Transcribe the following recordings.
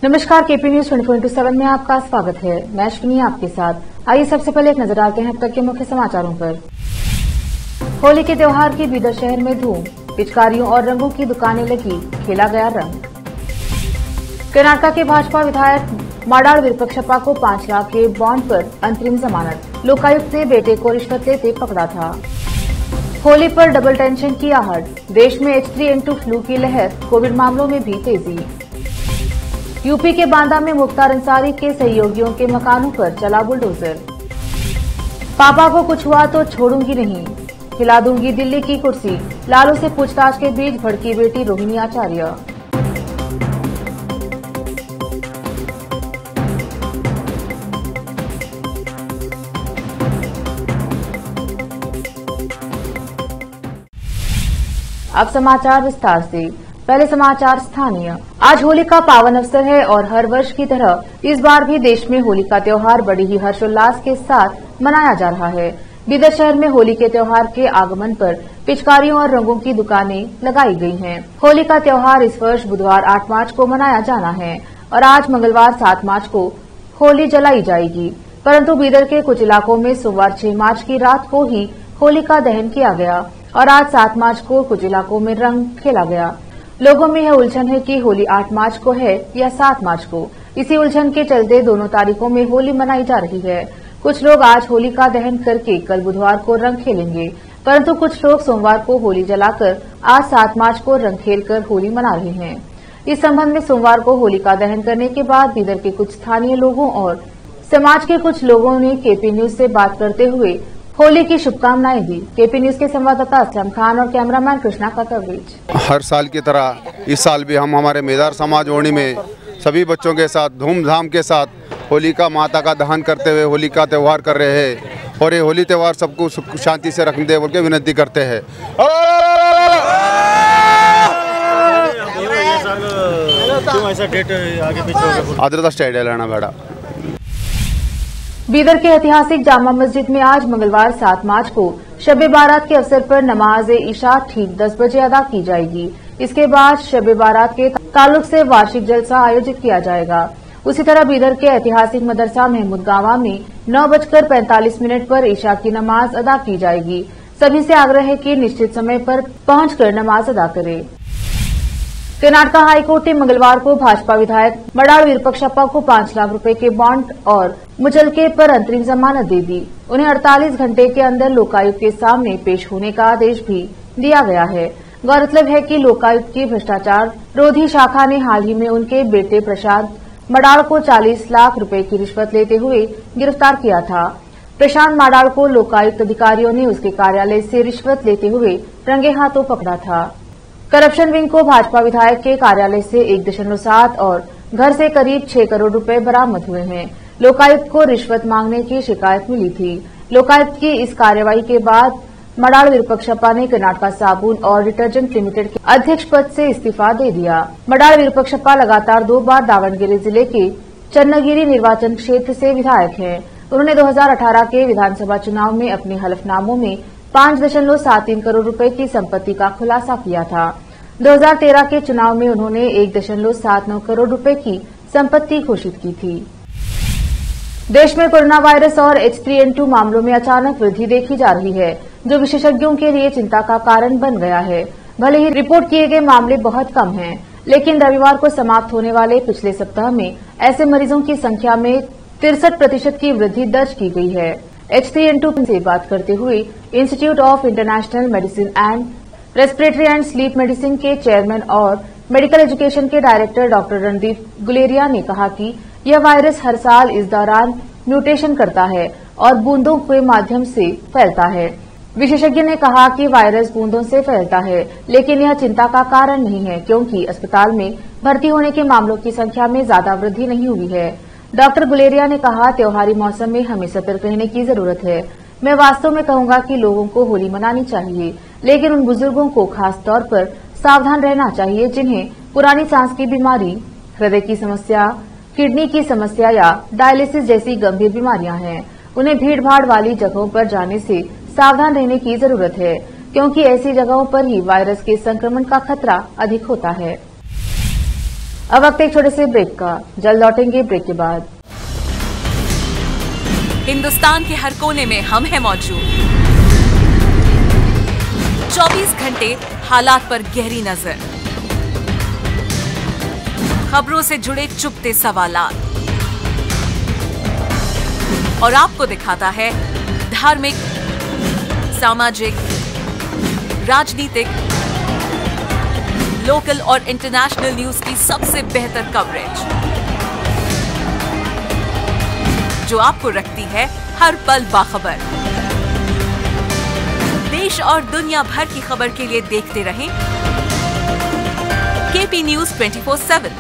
नमस्कार, KP news 24/7 में आपका स्वागत है। मैं अश्विनी आपके साथ। आइए सबसे पहले एक नजर डालते हैं अब तक के मुख्य समाचारों पर। होली के त्योहार की बीदर शहर में धूम, पिचकारियों और रंगों की दुकानें लगी, खेला गया रंग। कर्नाटक के भाजपा विधायक माडाड़ विरूपाक्षप्पा को 5 लाख के बॉन्ड पर अंतरिम जमानत, लोकायुक्त ने बेटे को रिश्वत लेते पकड़ा था। होली पर डबल टेंशन की आहट, देश में H3N2 फ्लू की लहर, कोविड मामलों में भी तेजी। यूपी के बांदा में मुख्तार अंसारी के सहयोगियों के मकानों पर चला बुलडोजर। पापा को कुछ हुआ तो छोड़ूंगी नहीं, खिला दूंगी दिल्ली की कुर्सी, लालू से पूछताछ के बीच भड़की बेटी रोहिणी आचार्य। अब समाचार विस्तार से। पहले समाचार स्थानीय। आज होली का पावन अवसर है और हर वर्ष की तरह इस बार भी देश में होली का त्योहार बड़ी ही हर्षोल्लास के साथ मनाया जा रहा है। बीदर शहर में होली के त्योहार के आगमन पर पिचकारियों और रंगों की दुकानें लगाई गई हैं। होली का त्योहार इस वर्ष बुधवार 8 मार्च को मनाया जाना है और आज मंगलवार 7 मार्च को होली जलाई जाएगी, परंतु बीदर के कुछ इलाकों में सोमवार 6 मार्च की रात को ही होली का दहन किया गया और आज 7 मार्च को कुछ इलाकों में रंग खेला गया। लोगों में यह उलझन है कि होली 8 मार्च को है या 7 मार्च को। इसी उलझन के चलते दोनों तारीखों में होली मनाई जा रही है। कुछ लोग आज होली का दहन करके कल बुधवार को रंग खेलेंगे, परंतु कुछ लोग सोमवार को होली जलाकर आज 7 मार्च को रंग खेलकर होली मना रहे हैं। इस संबंध में सोमवार को होली का दहन करने के बाद बीदर के कुछ स्थानीय लोगों और समाज के कुछ लोगों ने केपी न्यूज से बात करते हुए होली की शुभकामनाएं दी। केपी न्यूज के संवाददाता असलम खान और कैमरामैन कृष्णा का कवरेज। हर साल की तरह इस साल भी हम हमारे मेदार समाज ओणी में सभी बच्चों के साथ धूमधाम के साथ होलिका माता का दहन करते हुए होली का त्यौहार कर रहे हैं और ये होली त्यौहार सबको सुख शांति से रखने बोल के विनती करते हैं। आदरता स्टेडियम लेना बेड़ा। बीदर के ऐतिहासिक जामा मस्जिद में आज मंगलवार 7 मार्च को शब-ए बारात के अवसर पर नमाज-ए-इशा ठीक 10 बजे अदा की जाएगी। इसके बाद शब-ए बारात के ताल्लुक से वार्षिक जलसा आयोजित किया जाएगा। उसी तरह बीदर के ऐतिहासिक मदरसा महमूद गांवा में 9:45 पर ईशा की नमाज अदा की जाएगी। सभी से आग्रह है कि निश्चित समय पर पहुंचकर नमाज अदा करें। कर्नाटक हाईकोर्ट ने मंगलवार को भाजपा विधायक माडाड़ विरूपाक्षप्पा को 5 लाख रुपए के बॉन्ड और मुचलके पर अंतरिम जमानत दे दी। उन्हें 48 घंटे के अंदर लोकायुक्त के सामने पेश होने का आदेश भी दिया गया है। गौरतलब है कि लोकायुक्त की भ्रष्टाचार रोधी शाखा ने हाल ही में उनके बेटे प्रशांत माडाड़ को 40 लाख रुपए की रिश्वत लेते हुए गिरफ्तार किया था। प्रशांत माडाड़ को लोकायुक्त अधिकारियों ने उसके कार्यालय से रिश्वत लेते हुए रंगे हाथों पकड़ा था। करप्शन विंग को भाजपा विधायक के कार्यालय से 1.7 और घर से करीब 6 करोड़ रुपए बरामद हुए हैं। लोकायुक्त को रिश्वत मांगने की शिकायत मिली थी। लोकायुक्त की इस कार्रवाई के बाद माडाड़ विरूपाक्षप्पा ने कर्नाटक साबुन और डिटर्जेंट लिमिटेड के अध्यक्ष पद से इस्तीफा दे दिया। माडाड़ विरूपाक्षप्पा लगातार 2 बार दावणगेरे जिले के चन्नगिरी निर्वाचन क्षेत्र से विधायक हैं। उन्होंने 2018 के विधानसभा चुनाव में अपने हलफनामों में 5.73 करोड़ रुपए की संपत्ति का खुलासा किया था। 2013 के चुनाव में उन्होंने 1.79 करोड़ रुपए की संपत्ति घोषित की थी। देश में कोरोना वायरस और H3N2 मामलों में अचानक वृद्धि देखी जा रही है, जो विशेषज्ञों के लिए चिंता का कारण बन गया है। भले ही रिपोर्ट किए गए मामले बहुत कम हैं, लेकिन रविवार को समाप्त होने वाले पिछले सप्ताह में ऐसे मरीजों की संख्या में 63% की वृद्धि दर्ज की गई है। H3N2 से बात करते हुए institute of international medicine and respiratory and sleep medicine के चेयरमैन और मेडिकल एजुकेशन के डायरेक्टर डॉक्टर रणदीप गुलेरिया ने कहा कि यह वायरस हर साल इस दौरान म्यूटेशन करता है और बूंदों के माध्यम से फैलता है। विशेषज्ञ ने कहा कि वायरस बूंदों से फैलता है, लेकिन यह चिंता का कारण नहीं है क्योंकि अस्पताल में भर्ती होने के मामलों की संख्या में ज्यादा वृद्धि नहीं हुई है। डॉक्टर गुलेरिया ने कहा, त्योहारी मौसम में हमें सतर्क रहने की जरूरत है। मैं वास्तव में कहूंगा कि लोगों को होली मनानी चाहिए, लेकिन उन बुजुर्गों को खास तौर पर सावधान रहना चाहिए जिन्हें पुरानी सांस की बीमारी, हृदय की समस्या, किडनी की समस्या या डायलिसिस जैसी गंभीर बीमारियां हैं। उन्हें भीड़-भाड़ वाली जगहों पर जाने से सावधान रहने की जरूरत है, क्योंकि ऐसी जगहों पर ही वायरस के संक्रमण का खतरा अधिक होता है। अब वक्त एक छोटे से ब्रेक का, जल्द लौटेंगे ब्रेक के बाद। हिंदुस्तान के हर कोने में हम हैं मौजूद। 24 घंटे हालात पर गहरी नजर, खबरों से जुड़े चुपते सवालात, और आपको दिखाता है धार्मिक, सामाजिक, राजनीतिक, लोकल और इंटरनेशनल न्यूज की सबसे बेहतर कवरेज, जो आपको रखती है हर पल बाखबर। देश और दुनिया भर की खबर के लिए देखते रहें KP news 24/7।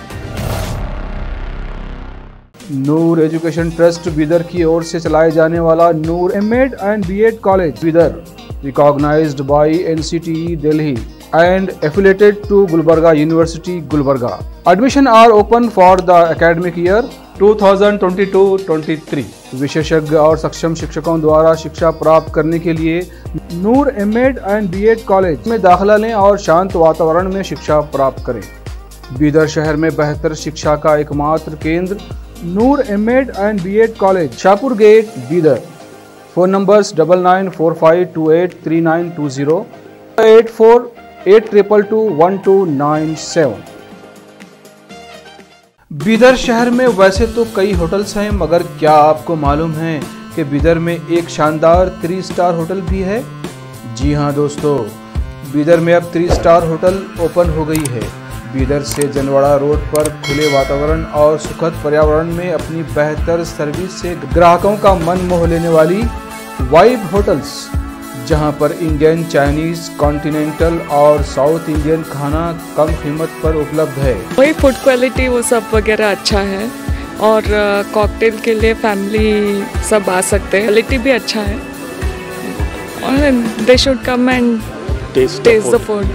Noor education trust Bidar की ओर से चलाए जाने वाला Noor MEd and BEd college Bidar, recognised by NCTE Delhi and affiliated to Gulbarga University, Gulbarga. Admission are open for the academic year 2022-23. विशेषज्ञ और सक्षम शिक्षकों द्वारा शिक्षा प्राप्त करने के लिए नूर एमएड एंड बीएड कॉलेज में दाखिला लें और शांत वातावरण में शिक्षा प्राप्त करें। बीदर शहर में बेहतर शिक्षा का एकमात्र केंद्र Noor MEd and BEd college, Shahpur gate, Bidar. Phone numbers 9945283920, 8482221297। Bidar शहर में वैसे तो कई होटल्स हैं, मगर क्या आपको मालूम है कि बीदर में एक शानदार 3 स्टार होटल भी है? जी हाँ दोस्तों, बीदर में अब 3 स्टार होटल ओपन हो गई है। बीदर से जनवाड़ा रोड पर खुले वातावरण और सुखद पर्यावरण में अपनी बेहतर सर्विस से ग्राहकों का मन मोह लेने वाली वाइब होटल्स, जहां पर इंडियन, चाइनीज, कॉन्टिनेंटल और साउथ इंडियन खाना कम कीमत पर उपलब्ध है। वही फूड क्वालिटी वो सब वगैरह अच्छा है, और कॉकटेल के लिए फैमिली सब आ सकते हैं। क्वालिटी भी अच्छा है, और they should come and taste the food,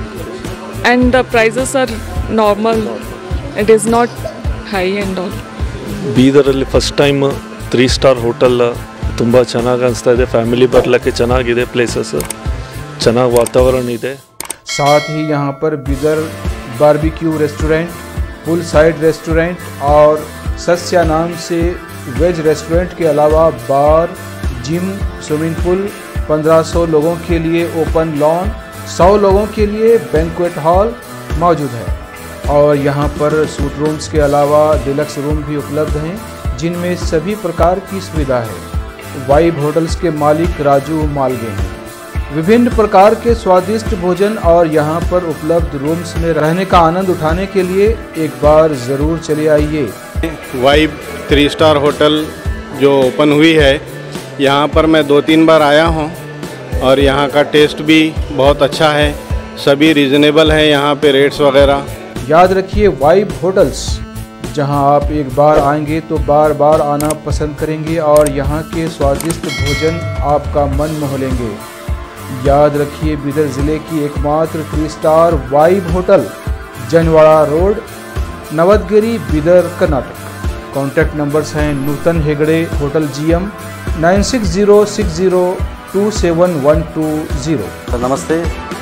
and the prices are normal, it is not high and all. ಬೀದರಲ್ಲಿ ಫಸ್ಟ್ ಟೈಮ್ 3 ಸ್ಟಾರ್ ಹೋಟೆಲ್ ತುಂಬ ಚೆನ್ನಾಗಿ ಅನಿಸ್ತಾ ಇದೆ. ಫ್ಯಾಮಿಲಿ ಬರಲಿಕ್ಕೆ ಚೆನ್ನಾಗಿದೆ, ಪ್ಲೇಸಸ್ ಚೆನ್ನಾಗಿ ವಾತಾವರಣ ಇದೆ. साथ ही यहाँ पर बीदर बारबेक्यू रेस्टोरेंट, पुल साइड रेस्टोरेंट और सस्या नाम से वेज रेस्टोरेंट के अलावा बार, जिम, स्विमिंग पूल, 1500 लोगों के लिए ओपन लॉन, 100 लोगों के लिए बैंक्वेट हॉल मौजूद है। और यहाँ पर सूट रूम्स के अलावा डिलक्स रूम भी उपलब्ध हैं, जिनमें सभी प्रकार की सुविधा है। वाइब होटल्स के मालिक राजू मालगे हैं। विभिन्न प्रकार के स्वादिष्ट भोजन और यहाँ पर उपलब्ध रूम्स में रहने का आनंद उठाने के लिए एक बार ज़रूर चले आइए। वाइब 3 स्टार होटल जो ओपन हुई है, यहाँ पर मैं 2-3 बार आया हूँ, और यहाँ का टेस्ट भी बहुत अच्छा है। सभी रीज़नेबल हैं यहाँ पे रेट्स वगैरह। याद रखिए, वाइब होटल्स, जहां आप एक बार आएंगे तो बार बार आना पसंद करेंगे, और यहाँ के स्वादिष्ट भोजन आपका मन मोह लेंगे। याद रखिए, बीदर ज़िले की एकमात्र 3 star vibe hotel, Janwada road, Navadgiri, Bidar, Karnataka. Contact numbers हैं नूतन हेगड़े, होटल GM, 9606027120। नमस्ते,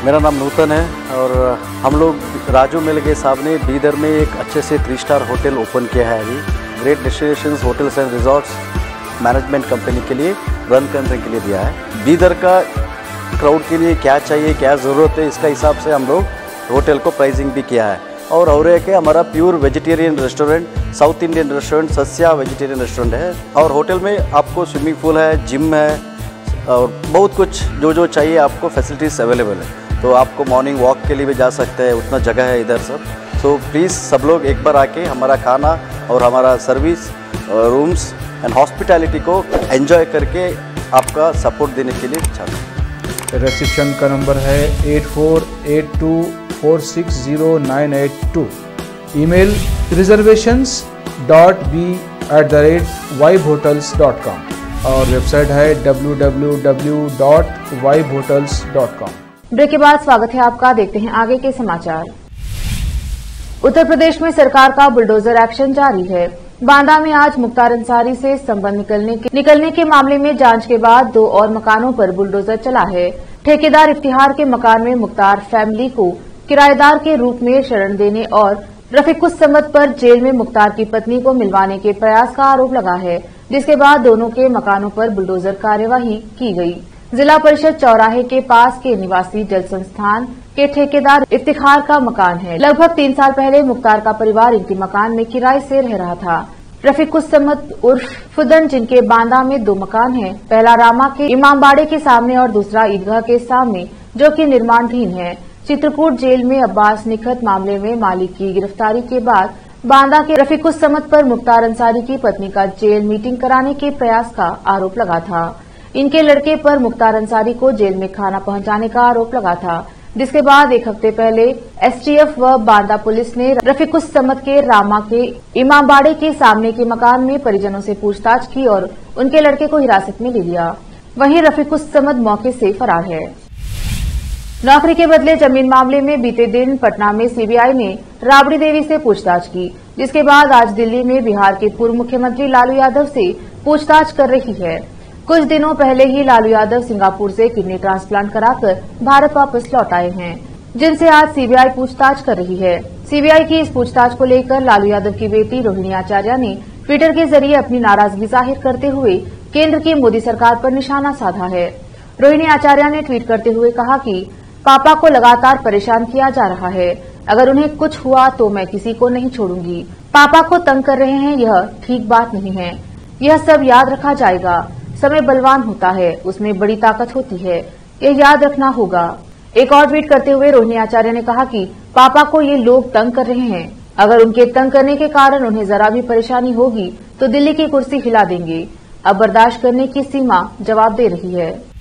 मेरा नाम नूतन है, और हम लोग राजू मिलगे साहब ने बीदर में एक अच्छे से 3 स्टार होटल ओपन किया है अभी। Great destinations hotels and resorts management company के लिए रन करने के लिए दिया है। बीदर का क्राउड के लिए क्या चाहिए, क्या ज़रूरत है, इसका हिसाब से हम लोग होटल को प्राइसिंग भी किया है। और एक है हमारा pure vegetarian restaurant, south Indian restaurant, Sasya vegetarian restaurant है। और होटल में आपको स्विमिंग पूल है, जिम है, और बहुत कुछ जो चाहिए आपको फैसिलिटीज़ अवेलेबल है। तो आपको मॉर्निंग वॉक के लिए भी जा सकते हैं, उतना जगह है इधर सब। तो प्लीज़ सब लोग एक बार आके हमारा खाना और हमारा सर्विस, रूम्स एंड हॉस्पिटैलिटी को एंजॉय करके आपका सपोर्ट देने के लिए चाहते हैं। रिसेप्शन का नंबर है 8482460982। ईमेल reservations.b@vibehotels.com, और वेबसाइट है www.vibehotels.com। ब्रेक के बाद स्वागत है आपका। देखते हैं आगे के समाचार। उत्तर प्रदेश में सरकार का बुलडोजर एक्शन जारी है। बांदा में आज मुख्तार अंसारी से संबंध निकलने के मामले में जांच के बाद 2 और मकानों पर बुलडोजर चला है। ठेकेदार इफ्तिहार के मकान में मुख्तार फैमिली को किराएदार के रूप में शरण देने और रफीकुस समद पर जेल में मुख्तार की पत्नी को मिलवाने के प्रयास का आरोप लगा है, जिसके बाद दोनों के मकानों पर बुलडोजर कार्यवाही की गई। जिला परिषद चौराहे के पास के निवासी जल संस्थान के ठेकेदार इफ्तिखार का मकान है। लगभग 3 साल पहले मुख्तार का परिवार इनके मकान में किराए से रह रहा था। रफीकुस समद उर्फ फुदन, जिनके बांदा में 2 मकान हैं, पहला रामा के इमामबाड़े के सामने और दूसरा ईदगाह के सामने, जो कि निर्माणाधीन है। चित्रकूट जेल में अब्बास निखत मामले में मालिक की गिरफ्तारी के बाद बांदा के रफीकुस समद पर मुख्तार अंसारी की पत्नी का जेल मीटिंग कराने के प्रयास का आरोप लगा था। इनके लड़के पर मुख्तार अंसारी को जेल में खाना पहुंचाने का आरोप लगा था, जिसके बाद 1 हफ्ते पहले एसटीएफ व बांदा पुलिस ने रफीकुस समद के रामा के इमामबाड़े के सामने के मकान में परिजनों से पूछताछ की और उनके लड़के को हिरासत में ले लिया। वहीं रफीकुस समद मौके से फरार है। नौकरी के बदले जमीन मामले में बीते दिन पटना में सीबीआई ने राबड़ी देवी से पूछताछ की, जिसके बाद आज दिल्ली में बिहार के पूर्व मुख्यमंत्री लालू यादव से पूछताछ कर रही है। कुछ दिनों पहले ही लालू यादव सिंगापुर से किडनी ट्रांसप्लांट कराकर भारत वापस लौट आए हैं, जिनसे आज सीबीआई पूछताछ कर रही है। सीबीआई की इस पूछताछ को लेकर लालू यादव की बेटी रोहिणी आचार्य ने ट्विटर के जरिए अपनी नाराजगी जाहिर करते हुए केंद्र की मोदी सरकार पर निशाना साधा है। रोहिणी आचार्य ने ट्वीट करते हुए कहा कि पापा को लगातार परेशान किया जा रहा है। अगर उन्हें कुछ हुआ तो मैं किसी को नहीं छोड़ूंगी। पापा को तंग कर रहे हैं, यह ठीक बात नहीं है। यह सब याद रखा जाएगा। समय बलवान होता है, उसमें बड़ी ताकत होती है, यह याद रखना होगा। एक और ट्वीट करते हुए रोहिणी आचार्य ने कहा कि पापा को ये लोग तंग कर रहे हैं। अगर उनके तंग करने के कारण उन्हें जरा भी परेशानी होगी तो दिल्ली की कुर्सी हिला देंगे। अब बर्दाश्त करने की सीमा जवाब दे रही है।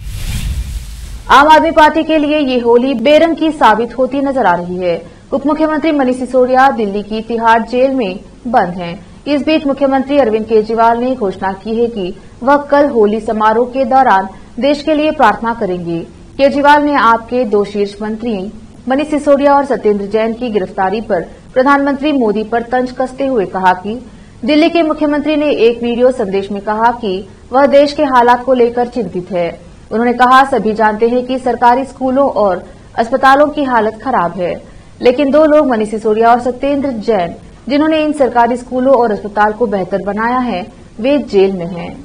आम आदमी पार्टी के लिए ये होली बेरंग की साबित होती नजर आ रही है। उप मुख्यमंत्री मनीष सिसोदिया दिल्ली की तिहाड़ जेल में बंद हैं। इस बीच मुख्यमंत्री अरविंद केजरीवाल ने घोषणा की है कि वह कल होली समारोह के दौरान देश के लिए प्रार्थना करेंगे। केजरीवाल ने आप के 2 शीर्ष मंत्री मनीष सिसोदिया और सत्येंद्र जैन की गिरफ्तारी पर प्रधानमंत्री मोदी पर तंज कसते हुए कहा कि दिल्ली के मुख्यमंत्री ने एक वीडियो संदेश में कहा कि वह देश के हालात को लेकर चिंतित है। उन्होंने कहा, सभी जानते हैं कि सरकारी स्कूलों और अस्पतालों की हालत खराब है, लेकिन 2 लोग मनीष सिसोदिया और सत्येंद्र जैन, जिन्होंने इन सरकारी स्कूलों और अस्पताल को बेहतर बनाया है, वे जेल में हैं।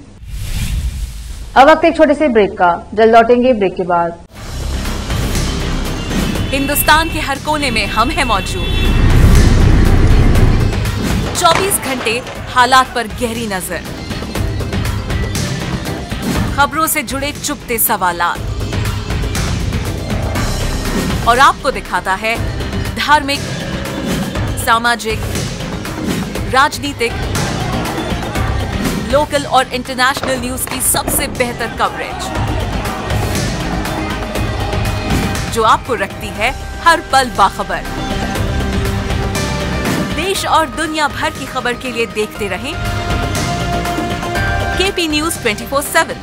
अब वक्त एक छोटे से ब्रेक का, जल्द लौटेंगे ब्रेक के बाद। हिंदुस्तान के हर कोने में हम हैं मौजूद। 24 घंटे हालात पर गहरी नजर, खबरों से जुड़े चुपते सवालात और आपको दिखाता है धार्मिक, सामाजिक, राजनीतिक, लोकल और इंटरनेशनल न्यूज की सबसे बेहतर कवरेज, जो आपको रखती है हर पल बाखबर। देश और दुनिया भर की खबर के लिए देखते रहें KP news 24/7।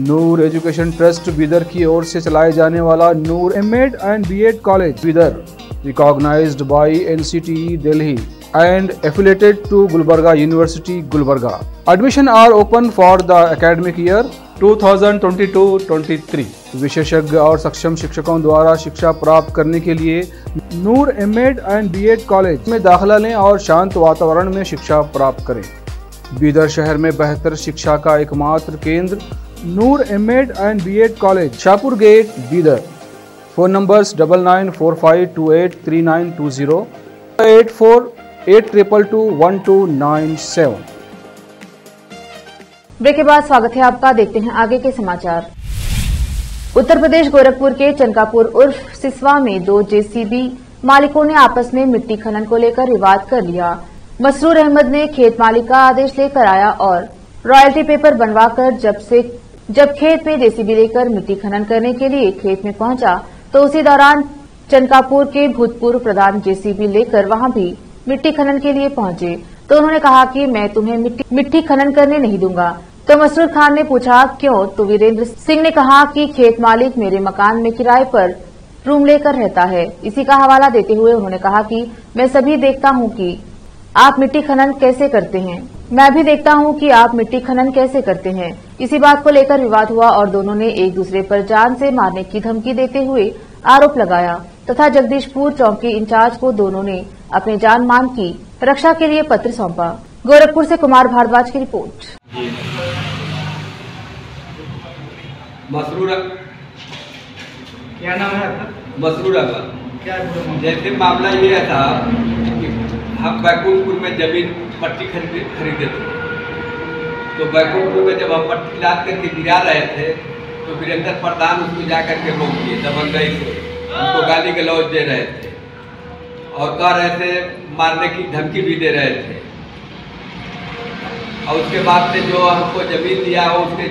Noor education trust Bidar की ओर से चलाए जाने वाला Noor MEd and BEd college Bidar, recognised by NCTE Delhi and affiliated to Gulbarga University, Gulbarga. Admission are open for the academic year 2022-23. विशेषज्ञ और सक्षम शिक्षकों द्वारा शिक्षा प्राप्त करने के लिए नूर एमएड एंड बीएड कॉलेज में दाखिला लें और शांत वातावरण में शिक्षा प्राप्त करें। बीदर शहर में बेहतर शिक्षा का एकमात्र केंद्र Noor MEd and BEd college, Shahpur gate, Bidar. Phone numbers 9945283920, 8482221297। Break के बाद स्वागत है आपका। देखते हैं आगे के समाचार। उत्तर प्रदेश गोरखपुर के चनकापुर उर्फ सिसवा में 2 जेसीबी मालिकों ने आपस में मिट्टी खनन को लेकर विवाद कर लिया। मसरूर अहमद ने खेत मालिक का आदेश लेकर आया और रॉयल्टी पेपर बनवाकर जब खेत में जेसीबी लेकर मिट्टी खनन करने के लिए खेत में पहुंचा तो उसी दौरान चनकापुर के भूतपूर्व प्रधान जेसीबी लेकर वहां भी मिट्टी खनन के लिए पहुंचे तो उन्होंने कहा कि मैं तुम्हें मिट्टी खनन करने नहीं दूंगा। तो मसरूर खान ने पूछा क्यों, तो वीरेंद्र सिंह ने कहा कि खेत मालिक मेरे मकान में किराए पर रूम लेकर रहता है। इसी का हवाला देते हुए उन्होंने कहा कि मैं सभी देखता हूं कि आप मिट्टी खनन कैसे करते हैं, मैं भी देखता हूं कि आप मिट्टी खनन कैसे करते हैं। इसी बात को लेकर विवाद हुआ और दोनों ने एक दूसरे पर जान से मारने की धमकी देते हुए आरोप लगाया। तथा जगदीशपुर चौकी इंचार्ज को दोनों ने अपने जान मान की रक्षा के लिए पत्र सौंपा। गोरखपुर से कुमार भारद्वाज की रिपोर्ट। मसरूर, क्या नाम है आपका? मसरूर अहमद। क्या जैसे मामला ये था कि हम बैकुंठपुर में जमीन पट्टी खरीदे थे, तो बैकुंठपुर में जब हम पट्टी लाद करके गिरा रहे थे तो वीरेंद्र प्रधान उसको जा करके रोक दिए दबंगई से, उनको गाली गलौज दे रहे थे और कह रहे थे मारने की धमकी भी दे रहे थे। और उसके बाद से जो हमको जमीन दिया हो उसके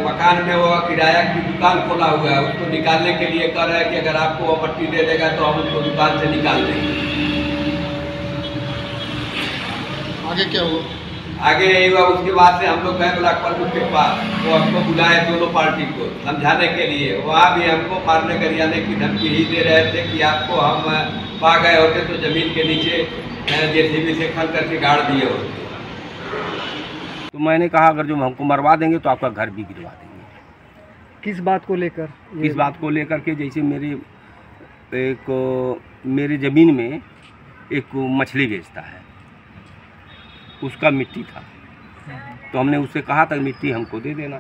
मकान में वो किराया की दुकान खोला हुआ है, उसको निकालने के लिए कह रहे हैं कि अगर आपको वो पट्टी दे देगा तो हम उसको दुकान से निकाल देंगे। आगे क्या हुआ? आगे यही हुआ। उसके बाद से हम लोग गए ब्लॉक प्रमुख के पास, वो हमको बुलाए दोनों पार्टी को समझाने के लिए। वहाँ भी हमको मारने गरियाने की धमकी ही दे रहे थे कि आपको हम पा गए होते तो जमीन के नीचे जेसीबी से खन करके गाड़ दिए होते। तो मैंने कहा अगर जो हमको मरवा देंगे तो आपका घर भी गिरवा देंगे। किस बात को लेकर? किस बात को लेकर के जैसे मेरे ज़मीन में एक मछली बेचता है, उसका मिट्टी था, तो हमने उससे कहा था मिट्टी हमको दे देना,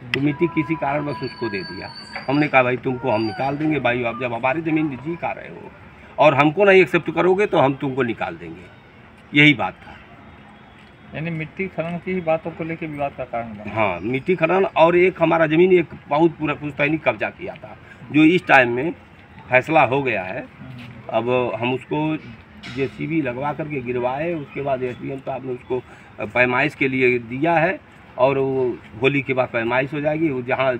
तो मिट्टी किसी कारण बस उसको दे दिया। हमने कहा भाई तुमको हम निकाल देंगे भाई, आप जब हमारी ज़मीन में जी खा रहे हो और हमको नहीं एक्सेप्ट करोगे तो हम तुमको निकाल देंगे, यही बात था। यानी मिट्टी खनन की ही बातों को लेकर विवाद का कारण बना। हाँ, मिट्टी खनन और एक हमारा ज़मीन एक बहुत पूरा पुश्तैनी कब्जा किया था, जो इस टाइम में फैसला हो गया है। अब हम उसको जेसीबी लगवा करके गिरवाए, उसके बाद एसडीएम साहब ने उसको पैमाइश के लिए दिया है और वो होली के बाद पैमाइश हो जाएगी। वो जहाँ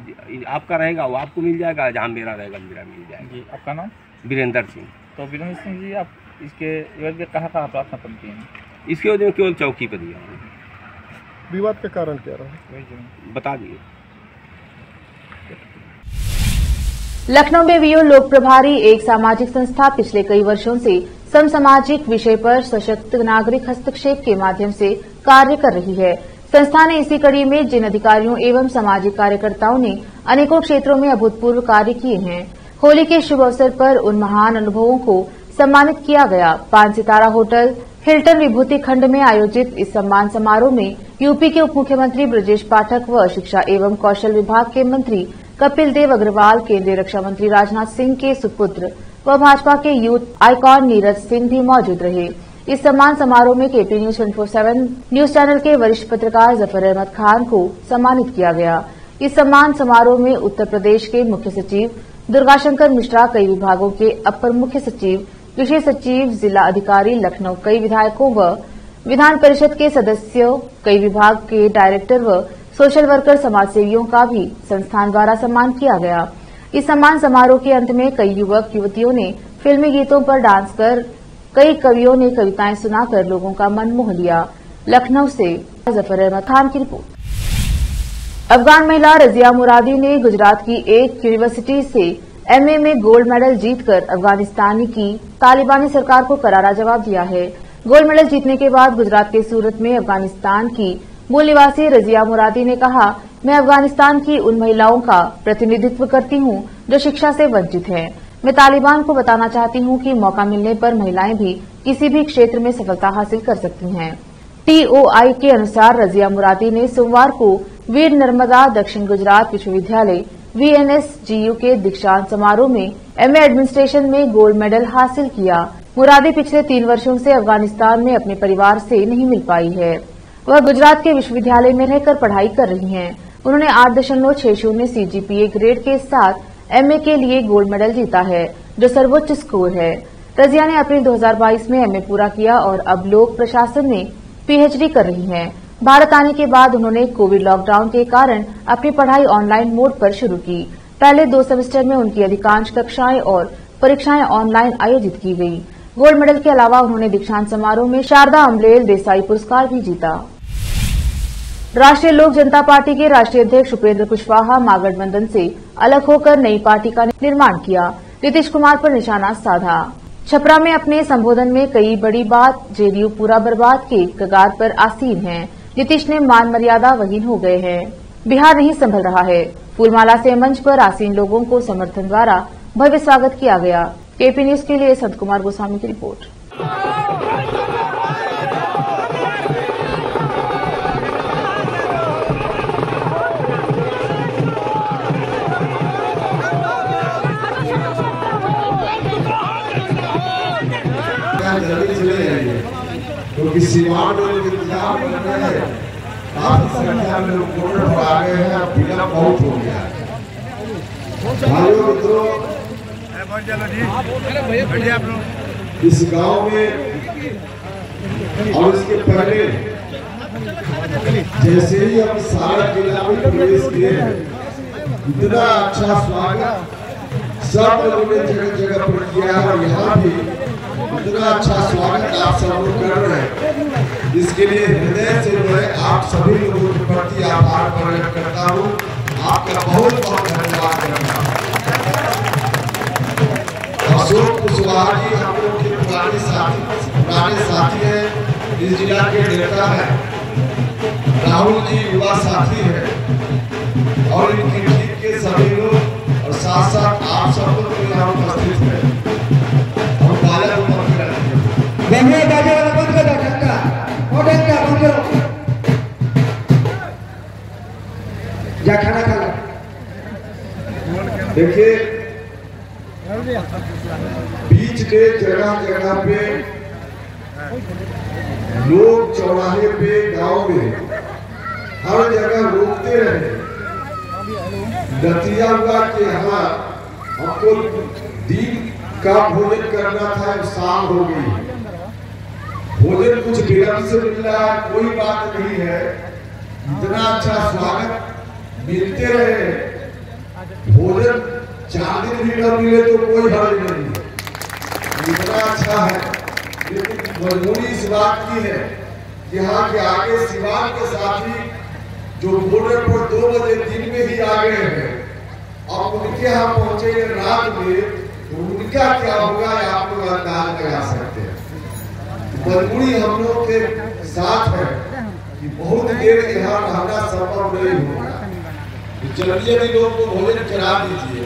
आपका रहेगा वो आपको मिल जाएगा, जहाँ मेरा रहेगा मेरा मिल जाएगा। आपका नाम? वीरेंद्र सिंह। तो वीरेंद्र सिंह जी, आप इसके एवज में कहाँ प्रार्थना करती हैं? इसके वजह में केवल चौकी पर दिया है। विवाद का कारण क्या रहा बता दिए। लखनऊ में वीओ लोक प्रभारी एक सामाजिक संस्था पिछले कई वर्षों से समसामाजिक विषय पर सशक्त नागरिक हस्तक्षेप के माध्यम से कार्य कर रही है। संस्था ने इसी कड़ी में जिन अधिकारियों एवं सामाजिक कार्यकर्ताओं ने अनेकों क्षेत्रों में अभूतपूर्व कार्य किए हैं, होली के शुभ अवसर पर उन महान अनुभवों को सम्मानित किया गया। 5 सितारा होटल हिल्टन विभूति खंड में आयोजित इस सम्मान समारोह में यूपी के उप मुख्यमंत्री ब्रजेश पाठक व शिक्षा एवं कौशल विभाग के मंत्री कपिल देव अग्रवाल, केंद्रीय रक्षा मंत्री राजनाथ सिंह के सुपुत्र व भाजपा के यूथ आइकॉन नीरज सिंह भी मौजूद रहे। इस सम्मान समारोह में केपी न्यूज 24/7 न्यूज चैनल के वरिष्ठ पत्रकार जफर अहमद खान को सम्मानित किया गया। इस सम्मान समारोह में उत्तर प्रदेश के मुख्य सचिव दुर्गाशंकर मिश्रा, कई विभागों के अपर मुख्य सचिव, कृषि सचिव, जिला अधिकारी लखनऊ, कई विधायकों व विधान परिषद के सदस्यों, कई विभाग के डायरेक्टर व सोशल वर्कर समाजसेवियों का भी संस्थान द्वारा सम्मान किया गया। इस सम्मान समारोह के अंत में कई युवक युवतियों ने फिल्मी गीतों पर डांस कर, कई कवियों ने कविताएं सुनाकर लोगों का मन मोह लिया। लखनऊ से जफर अहमद खान की रिपोर्ट। अफगान महिला रजिया मुरादी ने गुजरात की एक यूनिवर्सिटी से एमए में गोल्ड मेडल जीतकर अफगानिस्तान की तालिबानी सरकार को करारा जवाब दिया है। गोल्ड मेडल जीतने के बाद गुजरात के सूरत में अफगानिस्तान की मूल निवासी रजिया मुरादी ने कहा, मैं अफगानिस्तान की उन महिलाओं का प्रतिनिधित्व करती हूं जो शिक्षा से वंचित हैं। मैं तालिबान को बताना चाहती हूं कि मौका मिलने पर महिलाएं भी किसी भी क्षेत्र में सफलता हासिल कर सकती हैं। टीओआई के अनुसार रजिया मुरादी ने सोमवार को वीर नर्मदा दक्षिण गुजरात विश्वविद्यालय VNSGU के दीक्षांत समारोह में एमए एडमिनिस्ट्रेशन में गोल्ड मेडल हासिल किया। मुरादी पिछले 3 वर्षों से अफगानिस्तान में अपने परिवार से नहीं मिल पाई है। वह गुजरात के विश्वविद्यालय में रहकर पढ़ाई कर रही हैं। उन्होंने 8.60 CGPA ग्रेड के साथ एमए के लिए गोल्ड मेडल जीता है, जो सर्वोच्च स्कोर है। रजिया ने अप्रैल 2022 में एमए पूरा किया और अब लोक प्रशासन में PhD कर रही हैं। भारत आने के बाद उन्होंने कोविड लॉकडाउन के कारण अपनी पढ़ाई ऑनलाइन मोड पर शुरू की। पहले 2 सेमेस्टर में उनकी अधिकांश कक्षाएं और परीक्षाएं ऑनलाइन आयोजित की गई। गोल्ड मेडल के अलावा उन्होंने दीक्षांत समारोह में शारदा अम्बलेल देसाई पुरस्कार भी जीता। राष्ट्रीय लोक जनता पार्टी के राष्ट्रीय अध्यक्ष उपेंद्र कुशवाहा महागठबंधन से अलग होकर नई पार्टी का निर्माण किया। नीतीश कुमार पर निशाना साधा। छपरा में अपने संबोधन में कई बड़ी बात, जेडीयू पूरा बर्बाद के कगार पर आसीन है। नीतीश ने मान मर्यादा वहीन हो गए हैं, बिहार नहीं संभल रहा है। फूलमाला से मंच पर आसीन लोगों को समर्थन द्वारा भव्य स्वागत किया गया। केपी न्यूज के लिए संत कुमार गोस्वामी की रिपोर्ट। क्योंकि सीमाओं में लोग इंतजार कर रहे हैं, काफी संख्या में लोग कोविड पर आ गए हैं, अब विलंब बहुत हो गया है। भाइयों मित्रों, इस गांव में और इसके पहले जैसे ही हम सारा जिला में प्रवेश किए हैं, इतना अच्छा स्वागत सब लोगों ने जगह जगह पर किया है और यहाँ भी इतना अच्छा स्वागत आप सब लोग कर रहे हैं। इसके लिए हृदय से मैं आप सभी लोगों के प्रति आभार प्रकट करता हूँ। आपका बहुत बहुत धन्यवाद करता हूँ। अशोक कुशवाहा जी हम लोग के पुराने साथी हैं, इस जिला के नेता हैं। राहुल जी युवा साथी हैं और इनकी टीम के सभी लोग और साथ साथ आप सब लोग यहाँ उपस्थित हैं। बाजे वाला बंद कर दो, ठंडा और ठंडा बंद करो, जा खाना खा लो। देखिए बीच में जगह जगह पे लोग चौराहे पे गांव में हर जगह रोकते रहे। नतीजा हुआ कि यहाँ हमको दिन का भोजन करना था, शाम हो गई। भोजन कुछ विलंब से मिल रहा है, कोई बात नहीं है। इतना अच्छा स्वागत मिलते रहे, भोजन 4 दिन भी न मिले तो कोई हर्ज नहीं, इतना अच्छा है। लेकिन मजबूरी इस बात की है कि यहाँ के आगे सिवान के साथी जो बॉर्डर पर 2 बजे दिन में ही आ गए हैं, अब उनके यहाँ पहुंचे रात में, तो उनका क्या होगा आप लोग अंदाज लगा सकते हैं। मजबूरी हम लोग के साथ है कि बहुत देर यहाँ रहना संभव नहीं होगा। जल्दी जल्दी लोग को भोजन करा दीजिए।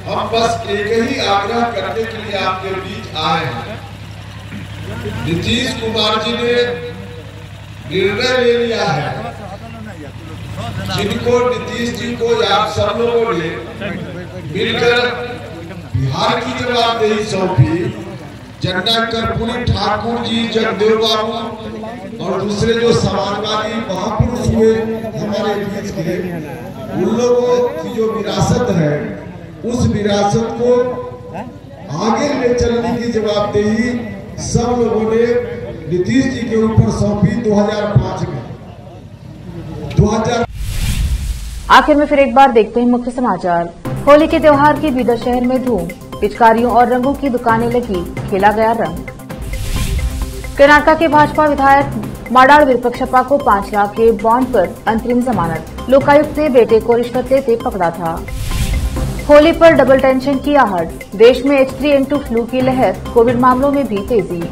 हम बस एक ही आग्रह करने के लिए आपके बीच आए हैं। नीतीश कुमार जी ने निर्णय ले लिया है, जिनको नीतीश जी को आप सब लोगों ने मिलकर बिहार की जवाबदेही सौंपी। जन्ना कर्पूरी ठाकुर जी, जगदेव बाबू और दूसरे जो समाजवादी महापुरुष हुए हमारे बीच के, उन लोगों की जो विरासत है, उस विरासत को आगे ले चलने की जवाबदेही सब लोगों ने नीतीश जी के ऊपर सौंपी 2005 में। आखिर में फिर एक बार देखते हैं मुख्य समाचार। होली के त्योहार की बीदर शहर में धूम, पिचकारियों और रंगों की दुकानें लगी, खेला गया रंग। कर्नाटक के भाजपा विधायक माडाड़ विरूपाक्षप्पा को 5 लाख के बॉन्ड पर अंतरिम जमानत, लोकायुक्त ने बेटे को रिश्वत लेते पकड़ा था। होली पर डबल टेंशन की आहट, देश में H3N2 फ्लू की लहर, कोविड मामलों में भी तेजी।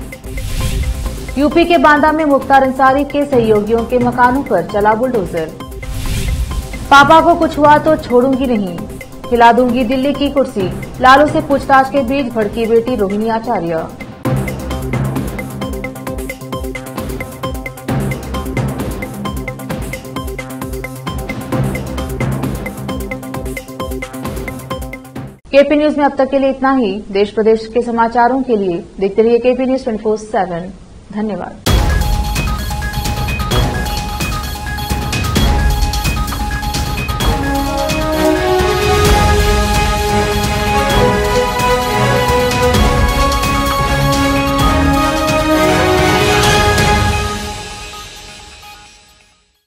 यूपी के बांदा में मुख्तार अंसारी के सहयोगियों के मकानों पर चला बुलडोजर। पापा को कुछ हुआ तो छोड़ूंगी नहीं, खिला दूंगी दिल्ली की कुर्सी, लालू से पूछताछ के बीच भड़की बेटी रोहिणी आचार्य। केपी न्यूज में अब तक के लिए इतना ही। देश प्रदेश के समाचारों के लिए देखते रहिए केपी न्यूज 24/7। धन्यवाद।